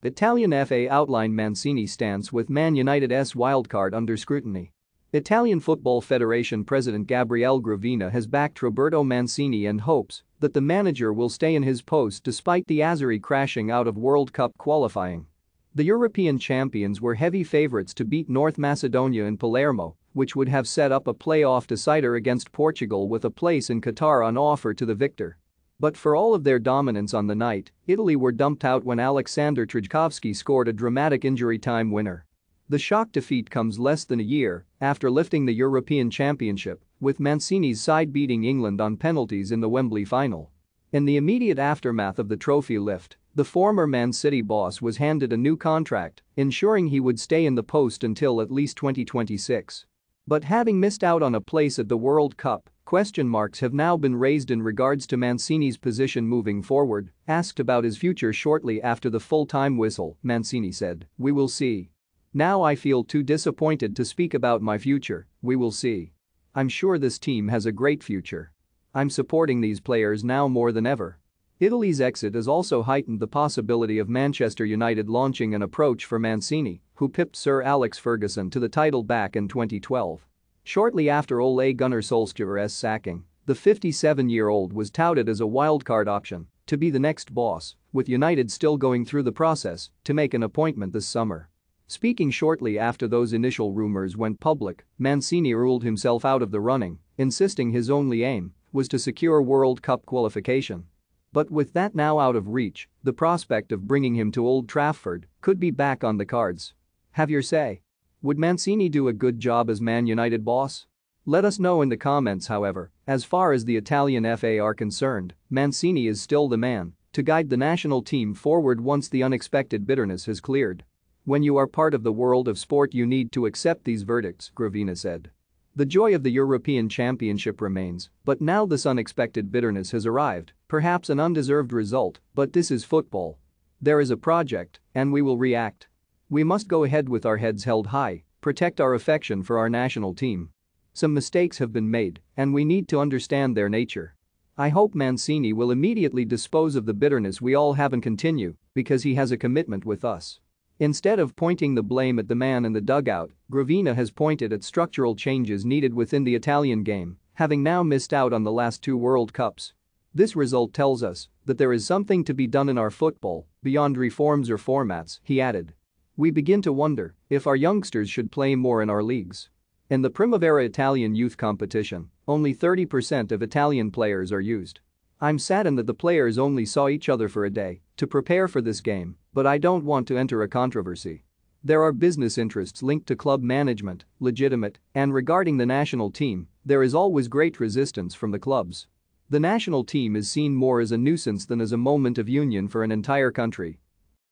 Italian FA outline Mancini's stance with Man United's wildcard under scrutiny. Italian Football Federation President Gabriele Gravina has backed Roberto Mancini and hopes that the manager will stay in his post despite the Azzurri crashing out of World Cup qualifying. The European champions were heavy favourites to beat North Macedonia in Palermo, which would have set up a playoff decider against Portugal with a place in Qatar on offer to the victor. But for all of their dominance on the night, Italy were dumped out when Alexander Trzaskowski scored a dramatic injury time winner. The shock defeat comes less than a year after lifting the European Championship, with Mancini's side beating England on penalties in the Wembley final. In the immediate aftermath of the trophy lift, the former Man City boss was handed a new contract, ensuring he would stay in the post until at least 2026. But having missed out on a place at the World Cup, question marks have now been raised in regards to Mancini's position moving forward. Asked about his future shortly after the full-time whistle, Mancini said, "We will see. Now I feel too disappointed to speak about my future, we will see. I'm sure this team has a great future. I'm supporting these players now more than ever." Italy's exit has also heightened the possibility of Manchester United launching an approach for Mancini, who pipped Sir Alex Ferguson to the title back in 2012. Shortly after Ole Gunnar Solskjaer's sacking, the 57-year-old was touted as a wildcard option to be the next boss, with United still going through the process to make an appointment this summer. Speaking shortly after those initial rumors went public, Mancini ruled himself out of the running, insisting his only aim was to secure World Cup qualification. But with that now out of reach, the prospect of bringing him to Old Trafford could be back on the cards. Have your say. Would Mancini do a good job as Man United boss? Let us know in the comments. However, as far as the Italian FA are concerned, Mancini is still the man to guide the national team forward once the unexpected bitterness has cleared. "When you are part of the world of sport, you need to accept these verdicts," Gravina said. "The joy of the European Championship remains, but now this unexpected bitterness has arrived, perhaps an undeserved result, but this is football. There is a project, and we will react. We must go ahead with our heads held high, protect our affection for our national team. Some mistakes have been made, and we need to understand their nature. I hope Mancini will immediately dispose of the bitterness we all have and continue, because he has a commitment with us." Instead of pointing the blame at the man in the dugout, Gravina has pointed at structural changes needed within the Italian game, having now missed out on the last two World Cups. "This result tells us that there is something to be done in our football, beyond reforms or formats," he added. "We begin to wonder if our youngsters should play more in our leagues. In the Primavera Italian youth competition, only 30% of Italian players are used. I'm saddened that the players only saw each other for a day to prepare for this game, but I don't want to enter a controversy. There are business interests linked to club management, legitimate, and regarding the national team, there is always great resistance from the clubs. The national team is seen more as a nuisance than as a moment of union for an entire country.